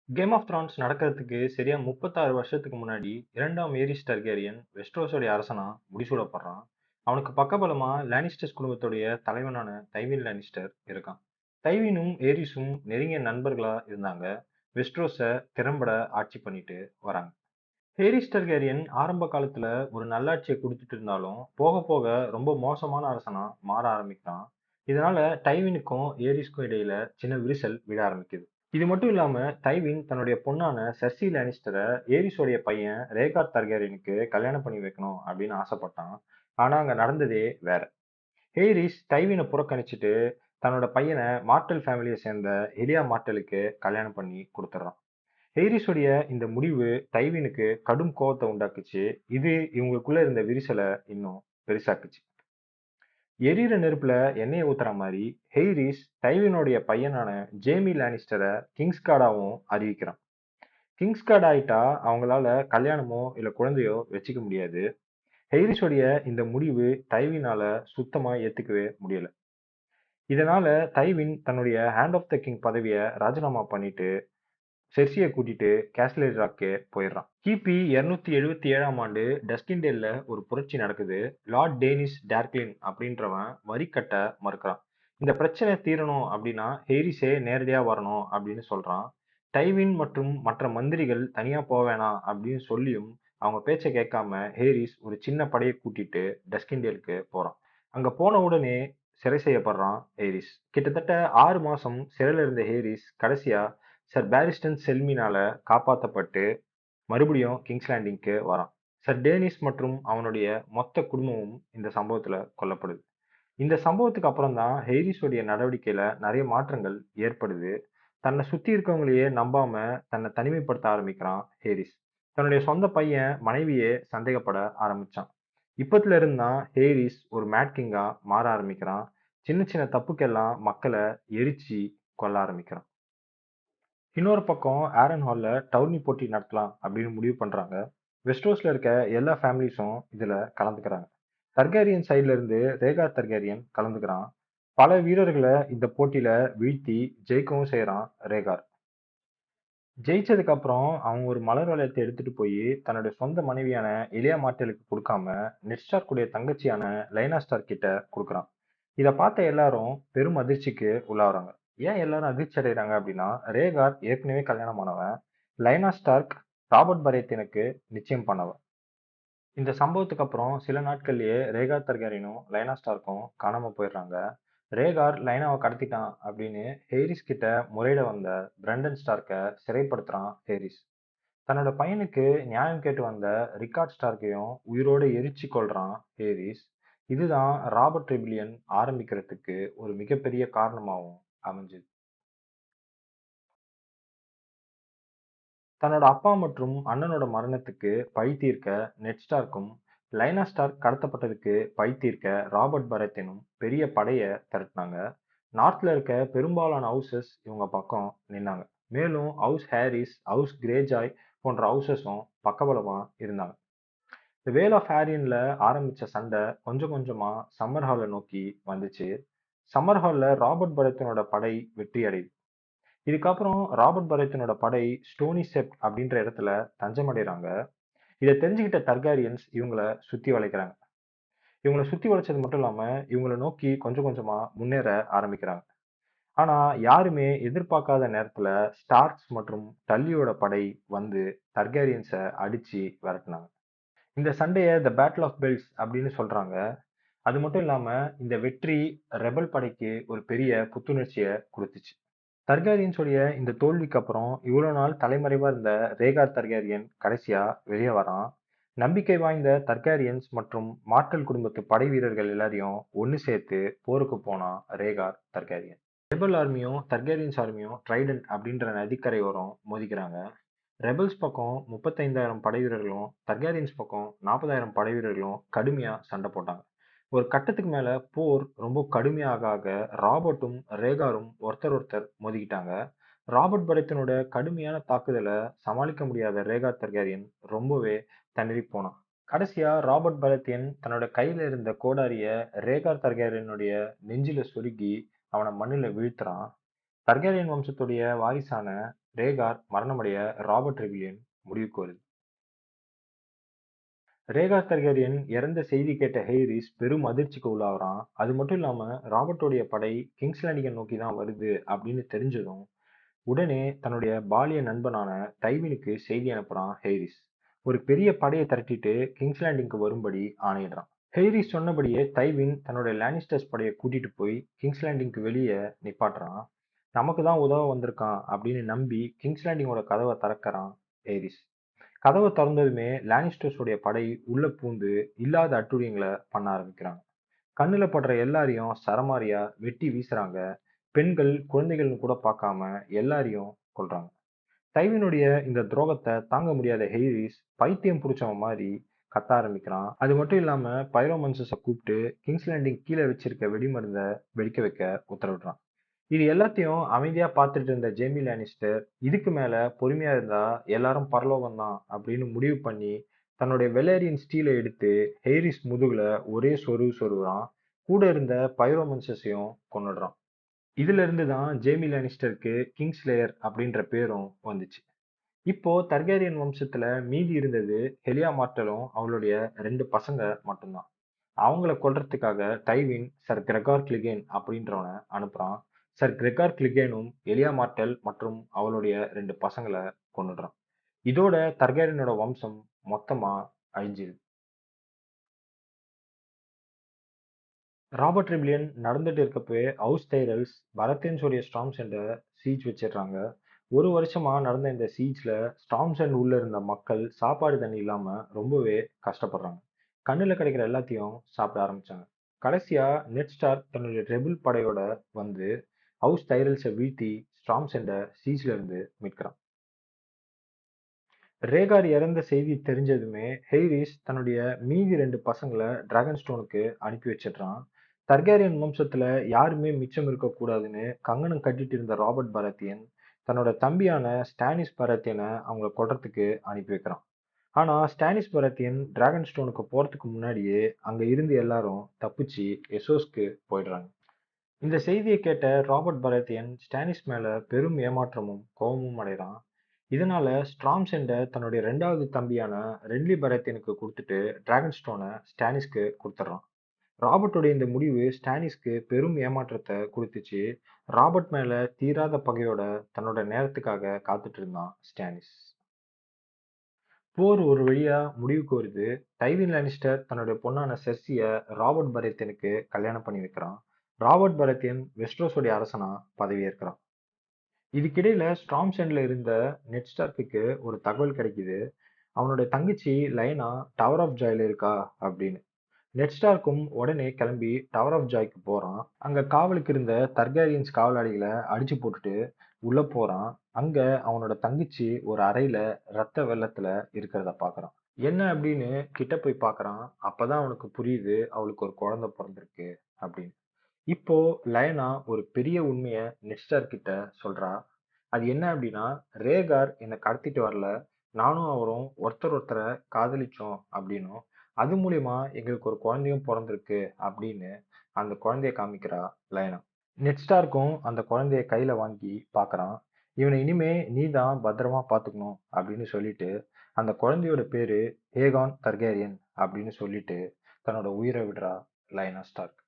Game of Thrones நடக்கிறதுக்கு சரியா 36 வருஷத்துக்கு முன்னாடி இரண்டாம் ஏரிஸ் டர்கேரியன் வெஸ்ட்ரோஸோடைய அரசனா முடிசூடப்படுறான். அவனுக்கு பக்கபலமா லானிஸ்டர்ஸ் குடும்பத்துடைய தலைவனான தைவின் லானிஸ்டர் இருக்கான். தைவினும் ஏரிஸும் நெருங்கிய நண்பர்களா இருந்தாங்க. வெஸ்ட்ரோஸ திறம்பட ஆட்சி பண்ணிட்டு வராங்க. ஏரிஸ் டர்கேரியன் ஆரம்ப காலத்துல ஒரு நல்லாட்சியை கொடுத்துட்டு இருந்தாலும் போக போக ரொம்ப மோசமான அரசனா மாற ஆரம்பிக்கிறான். இதனால டைவினுக்கும் ஏரிஸ்க்கும் இடையில சின்ன விரிசல் விழ ஆரம்பிக்குது. இது மட்டும் இல்லாம தைவின் தன்னுடைய பொண்ணான சர்சி லானிஸ்டரை ஏரிஸோடைய பையன் ரேகார் தர்கேரியனுக்கு கல்யாணம் பண்ணி வைக்கணும் அப்படின்னு ஆசைப்பட்டான். ஆனா அங்க நடந்ததே வேற. ஏரிஸ் தைவினை புறக்கணிச்சுட்டு தன்னோட பையனை மார்டல் ஃபேமிலியை சேர்ந்த எலியா மார்டலுக்கு கல்யாணம் பண்ணி கொடுத்துட்றான். ஏரிஸுடைய இந்த முடிவு தைவினுக்கு கடும் கோவத்தை உண்டாக்குச்சு. இது இவங்களுக்குள்ள இருந்த விரிசலை இன்னும் பெருசாக்குச்சு. எரியிற நெருப்புல எண்ணெயை ஊத்துற மாதிரி ஹெய்ரிஸ் தைவினுடைய பையனான ஜேமி லானிஸ்டரை கிங்ஸ்கார்டாவும் அறிவிக்கிறான். கிங்ஸ்கார்ட் ஆயிட்டா அவங்களால கல்யாணமோ இல்ல குழந்தையோ வச்சுக்க முடியாது. ஹெய்ரிஸுடைய இந்த முடிவு தைவினால சுத்தமா ஏத்துக்கவே முடியல. இதனால தைவின் தன்னுடைய ஹேண்ட் ஆஃப் த கிங் பதவியை ராஜினாமா பண்ணிட்டு செர்சியை கூட்டிட்டு கேஸ்லரி ராக்கே போயிடுறான். கிபி 277ஆம் ஆண்டு டஸ்கின்டேல்ல ஒரு புரட்சி நடக்குது. லார்ட் டேனிஸ் டார்க்லின் அப்படின்றவன் வரி கட்ட மறுக்கிறான். இந்த பிரச்சனை தீரணும் அப்படின்னா ஹேரிஸே நேரடியா வரணும் அப்படின்னு சொல்றான். டைவின் மற்றும் மற்ற மந்திரிகள் தனியா போக வேணாம் அப்படின்னு சொல்லியும் அவங்க பேச்சை கேட்காம ஹேரிஸ் ஒரு சின்ன படையை கூட்டிட்டு டஸ்கின்டேலுக்கு போறான். அங்க போன உடனே சிறை செய்யப்படுறான் ஹேரிஸ். கிட்டத்தட்ட 6 மாசம் சிறையில இருந்த ஹேரிஸ் கடைசியா சர் பாரிஸ்டன் செல்மினால காப்பாற்றப்பட்டு மறுபடியும் கிங்ஸ் லேண்டிங்க்கு வரான். சர் டேனிஸ் மற்றும் அவனுடைய மொத்த குடும்பமும் இந்த சம்பவத்துல கொல்லப்படுது. இந்த சம்பவத்துக்கு அப்புறம் தான் ஹெய்ரிஸுடைய நடவடிக்கையில நிறைய மாற்றங்கள் ஏற்படுது. தன்னை சுத்தி இருக்கவங்களையே நம்பாம தன்னை தனிமைப்படுத்த ஆரம்பிக்கிறான் ஹேரிஸ். தன்னுடைய சொந்த பையன் மனைவியே சந்தேகப்பட ஆரம்பிச்சான். இப்பத்துல இருந்தான் ஹேரிஸ் ஒரு மேட் கிங்கா மாற ஆரம்பிக்கிறான். சின்ன சின்ன தப்புக்கெல்லாம் மக்களை எரிச்சு கொல்ல ஆரம்பிக்கிறான். இன்னொரு பக்கம் ஆரன் ஹால்ல டவுர்னி போட்டி நடத்தலாம் அப்படின்னு முடிவு பண்றாங்க. வெஸ்ட்ரோஸ்ல இருக்க எல்லா ஃபேமிலிஸும் இதுல கலந்துக்கிறாங்க. தர்கேரியன் சைடுல இருந்து ரேகார் தர்கேரியன் கலந்துக்கிறான். பல வீரர்களை இந்த போட்டியில வீழ்த்தி ஜெயிக்கவும் செய்யறான் ரேகார். ஜெயிச்சதுக்கு அப்புறம் அவன் ஒரு மலர் வளையத்தை எடுத்துட்டு போய் தன்னுடைய சொந்த மனைவியான எலியா மார்டலுக்கு கொடுக்காம நெட் ஸ்டார்க்குடைய தங்கச்சியான லைனா ஸ்டார் கிட்ட கொடுக்குறான். இத பார்த்த எல்லாரும் பெரும் அதிர்ச்சிக்கு உள்ளாகுறாங்க. ஏன் எல்லாரும் அதிர்ச்சி அடைகிறாங்க அப்படின்னா ரேகார் ஏற்கனவே கல்யாணமானவன். லைனா ஸ்டார்க் ராபர்ட் பரேத்தினுக்கு நிச்சயம் பண்ணவன். இந்த சம்பவத்துக்கு அப்புறம் சில நாட்கள்லயே ரேகார் தர்கேரியனும் லைனா ஸ்டார்க்கும் காணாம போயிடுறாங்க. ரேகார் லைனாவை கடத்திட்டான் அப்படின்னு ஹேரிஸ் கிட்ட முறையிட வந்த பிரண்டன் ஸ்டார்க்கை சிறைப்படுத்துறான் ஹேரிஸ். தன்னோட பையனுக்கு நியாயம் கேட்டு வந்த ரிக்கார்ட் ஸ்டார்க்கையும் உயிரோட எரிச்சு கொல்றான் ஹேரிஸ். இதுதான் ராபர்ட் ரெபிலியன் ஆரம்பிக்கிறதுக்கு ஒரு மிகப்பெரிய காரணமாகவும் அமைஞ்சது. தன்னோட அப்பா மற்றும் அண்ணனோட மரணத்துக்கு பழி தீர்க்க நெட் ஸ்டார்க்கும் லைனா ஸ்டார்க் கடத்தப்பட்டதுக்கு பழி தீர்க்க ராபர்ட் பரத் பெரிய படைய திரட்டினாங்க. நார்த்ல இருக்க பெரும்பாலான ஹவுசஸ் இவங்க பக்கம் நின்னாங்க. மேலும் ஹவுஸ் ஹாரிஸ், ஹவுஸ் கிரேஜாய் போன்ற ஹவுசஸும் பக்கபலமா இருந்தாங்க. இந்த வேல் ஆஃப் ஹாரியன்ல ஆரம்பிச்ச சண்டை கொஞ்சம் கொஞ்சமா சம்மர் ஹாலை நோக்கி வந்துச்சு. சம்மர் ஹால்ல ராபர்ட் பரத்தினோட படை வெற்றி அடையுது. இதுக்கப்புறம் ராபர்ட் பரத்தினோட படை ஸ்டோனி செப்ட் அப்படின்ற இடத்துல தஞ்சமடைறாங்க. இதை தெரிஞ்சுக்கிட்ட தர்காரியன்ஸ் இவங்கள சுத்தி வளைக்கிறாங்க. இவங்கள சுத்தி வளைச்சது மட்டும் இல்லாம இவங்கள நோக்கி கொஞ்சம் கொஞ்சமா முன்னேற ஆரம்பிக்கிறாங்க. ஆனா யாருமே எதிர்பார்க்காத நேரத்துல ஸ்டார்க்ஸ் மற்றும் டல்லியோட படை வந்து தர்காரியன்ஸை அடிச்சு விரட்டினாங்க. இந்த சண்டைய த பேட்டில் ஆஃப் பெல்ஸ் அப்படின்னு சொல்றாங்க. அது மட்டும் இல்லாம இந்த வெற்றி ரெபல் படைக்கு ஒரு பெரிய புத்துணர்ச்சியை கொடுத்துச்சு. தர்காரியன்ஸோடைய இந்த தோல்விக்கு அப்புறம் இவ்வளவு நாள் தலைமறைவா இருந்த ரேகார் தர்காரியன் கடைசியா வெளியே வரான். நம்பிக்கை வாய்ந்த தர்காரியன்ஸ் மற்றும் மார்டல் குடும்பத்து படை வீரர்கள் எல்லாரையும் ஒன்னு சேர்த்து போருக்கு போனான் ரேகார் தர்காரியன். ரெபல் ஆர்மியும் தர்காரியன்ஸ் ஆர்மியும் ட்ரைடன்ட் அப்படின்ற நதிக்கரையோரம் மோதிக்கிறாங்க. ரெபல்ஸ் பக்கம் 35,000 படை வீரர்களும் தர்காரியன்ஸ் பக்கம் 40,000 படை வீரர்களும் கடுமையா சண்டை போட்டாங்க. ஒரு கட்டத்துக்கு மேல போர் ரொம்ப கடுமையாக ஆக ராபர்ட்டும் ரேகாரும் ஒருத்தர் மோதிக்கிட்டாங்க. ராபர்ட் பரத்தினோட கடுமையான தாக்குதலை சமாளிக்க முடியாத ரேகார் தர்காரியன் ரொம்பவே திணறி போனான். கடைசியா ராபர்ட் பரத்தியன் தன்னோட கையில இருந்த கோடாரிய ரேகார் தர்காரியனுடைய நெஞ்சில சொருகி அவனை மண்ணில வீழ்த்துறான். டர்கேரியன் வம்சத்துடைய வாரிசான ரேகார் மரணமடைய ராபர்ட் ரெவிலியன் முடிவுக்கு வருது. ரேகார் டர்கேரியன் இறந்த செய்தி கேட்ட ஹேரிஸ் பெரும் அதிர்ச்சிக்கு உள்ளாகுறான். அது மட்டும் இல்லாம ராபர்ட்டோடைய படை கிங்ஸ் லேண்டிங்கை நோக்கி தான் வருது அப்படின்னு தெரிஞ்சதும் உடனே தன்னுடைய பாலிய நண்பனான தைவினுக்கு செய்தி அனுப்புறான் ஹேரிஸ். ஒரு பெரிய படையை திரட்டிட்டு கிங்ஸ் லேண்டிங்க்கு வரும்படி ஆணையிடுறான். ஹேரிஸ் சொன்னபடியே தைவின் தன்னுடைய லானிஸ்டர்ஸ் படையை கூட்டிட்டு போய் கிங்ஸ் லேண்டிங்க்கு வெளியே நிப்பாட்டுறான். நமக்கு தான் உதவ வந்திருக்கான் அப்படின்னு நம்பி கிங்ஸ் லேண்டிங்கோட கதவை திறக்கிறான் ஹேரிஸ். கதவை திறந்ததுமே லானிஸ்டர்ஸ் உடைய படை உள்ள பூந்து இல்லாத அட்டூழியங்களை பண்ண ஆரம்பிக்கிறாங்க. கண்ணுல படுற எல்லாரையும் சரமாரியா வெட்டி வீசுறாங்க. பெண்கள் குழந்தைகள்னு கூட பார்க்காம எல்லாரையும் கொல்றாங்க. தைவினுடைய இந்த துரோகத்தை தாங்க முடியாத ஹெய்ரிஸ் பைத்தியம் பிடிச்சவன் மாதிரி கத்த ஆரம்பிக்கிறான். அது மட்டும் இல்லாம பைரோமன்சஸ கூப்பிட்டு கிங்ஸ் லேண்டிங் கீழே வச்சிருக்க வெடிமருந்தை வெடிக்க வைக்க உத்தரவிடுறான். இது எல்லாத்தையும் அமைதியா பார்த்துட்டு இருந்த ஜேமி லானிஸ்டர் இதுக்கு மேல பொறுமையா இருந்தா எல்லாரும் பரலோகம் தான் அப்படின்னு முடிவு பண்ணி தன்னுடைய வெலேரியன் ஸ்டீலை எடுத்து ஹெய்ரிஸ் முதுகுல ஒரே சொருகுறான். கூட இருந்த பைரோமன்சஸையும் கொன்னுடுறான். இதுல இருந்து தான் ஜேமி லானிஸ்டருக்கு கிங்ஸ்லேயர் அப்படின்ற பேரும் வந்துச்சு. இப்போ தர்கேரியன் வம்சத்துல மீதி இருந்தது ஹெலியா மார்டலும் அவளுடைய 2 பசங்க மட்டும்தான். அவங்கள கொல்றதுக்காக டைவின் சர் கிரெகார் கிளிகேன் அப்படின்றவனை அனுப்புறான். சர் கிரெகார் கிளிகேனும் எலியா மார்டல் மற்றும் அவளுடைய 2 பசங்களை கொன்னுடுறான். இதோட தர்கேரியனோட வம்சம் மொத்தமா அழிஞ்சிருது. ராபர்ட் ரெபிலியன் நடந்துட்டு இருக்கப்பவே ஹவுஸ் டைரல்ஸ் பரத்தேன்ஸோடைய ஸ்டார்ம் சென்ட சீஜ் வச்சிடுறாங்க. ஒரு வருஷமா நடந்த இந்த சீஜ்ல ஸ்டார்ம் சென்ட் உள்ள இருந்த மக்கள் சாப்பாடு தண்ணி இல்லாம ரொம்பவே கஷ்டப்படுறாங்க. கண்ணுல கிடைக்கிற எல்லாத்தையும் சாப்பிட ஆரம்பிச்சாங்க. கடைசியா நெட் ஸ்டார்க் தன்னுடைய ரெபிள் படையோட வந்து ஹவுஸ் டைரல்ஸை வீழ்த்தி ஸ்டார்ம் சென்ட சீஜ்ல இருந்து மீட்கிறான். ரேகார் இறந்த செய்தி தெரிஞ்சதுமே ஹெய்ரிஸ் தன்னுடைய மீதி 2 பசங்களை டிராகன் ஸ்டோனுக்கு அனுப்பி வச்சிடுறான். தர்கேரியன் வம்சத்துல யாருமே மிச்சம் இருக்க கூடாதுன்னு கங்கணம் கட்டிட்டு இருந்த ராபர்ட் பரத்தியன் தன்னோட தம்பியான ஸ்டானிஸ் பரத்தியனை அவங்கள கொல்றதுக்கு அனுப்பி வைக்கிறான். ஆனா ஸ்டானிஸ் பரத்தியன் டிராகன் ஸ்டோனுக்கு போறதுக்கு முன்னாடியே அங்க இருந்து எல்லாரும் தப்பிச்சு எசோஸ்க்கு போயிடுறாங்க. இந்த செய்தியை கேட்ட ராபர்ட் பரத்தியன் ஸ்டானிஸ் மேல பெரும் ஏமாற்றமும் கோபமும் அடைகிறான். இதனால ஸ்ட்ராம்சென்ட தன்னுடைய 2வது தம்பியான ரென்லி பரத்தியனுக்கு கொடுத்துட்டு டிராகன் ஸ்டோனை ஸ்டானிஸ்க்கு கொடுத்துட்றான். ராபர்ட்டோட இந்த முடிவு ஸ்டானிஸ்க்கு பெரும் ஏமாற்றத்தை கொடுத்துச்சு. ராபர்ட் மேல தீராத பகையோட தன்னோட நேரத்துக்காக காத்துட்டு இருந்தான் ஸ்டானிஸ். போர் ஒரு வழியா முடிவுக்கு வருது. டைவின் லானிஸ்டர் தன்னுடைய பொண்ணான செர்சிய ராபர்ட் பரத்தியனுக்கு கல்யாணம் பண்ணி வைக்கிறான். ராபர்ட் பரத்தியன் வெஸ்ட்ரோஸோடைய அரசனா பதவியேற்கிறான். இதுக்கிடையில ஸ்ட்ராம்சென்ட்ல இருந்த நெட் ஸ்டார்க்குக்கு ஒரு தகவல் கிடைக்குது. அவனுடைய தங்கச்சி லைனா டவர் ஆஃப் ஜாய்ல இருக்கா அப்படின்னு. நெட் ஸ்டார்க்கும் உடனே கிளம்பி டவர் ஆஃப் ஜாய்க்கு போறான். அங்க காவலுக்கு இருந்த தர்காரியன்ஸ் காவலாளிகளை அடிச்சு போட்டுட்டு உள்ள போறான். அங்க அவனோட தங்கச்சி ஒரு அறையில ரத்த வெள்ளத்துல இருக்கிறத பாக்குறான். என்ன அப்படின்னு கிட்ட போய் பாக்குறான். அப்பதான் அவனுக்கு புரியுது அவளுக்கு ஒரு குழந்தை பிறந்திருக்கு அப்படின்னு. இப்போ லயனா ஒரு பெரிய உண்மைய நெட் ஸ்டார் கிட்ட சொல்றா. அது என்ன அப்படின்னா, ரேகார் என்னை கடத்திட்டு வரல, நானும் அவரும் ஒருத்தர் ஒருத்தரை காதலிச்சோம் அப்படின்னும் அது மூலியமா எங்களுக்கு ஒரு குழந்தையும் பிறந்திருக்கு அப்படின்னு அந்த குழந்தைய காமிக்கிறா லயனா. நெட் ஸ்டார்க்கும் அந்த குழந்தைய கையில வாங்கி பார்க்கறான். இவனை இனிமே நீ தான் பத்திரமா பார்த்துக்கணும் அப்படின்னு சொல்லிட்டு அந்த குழந்தையோட பேரு ஏகான் தர்கேரியன் அப்படின்னு சொல்லிட்டு தன்னோட உயிரை விடுறா லயனா ஸ்டார்க்.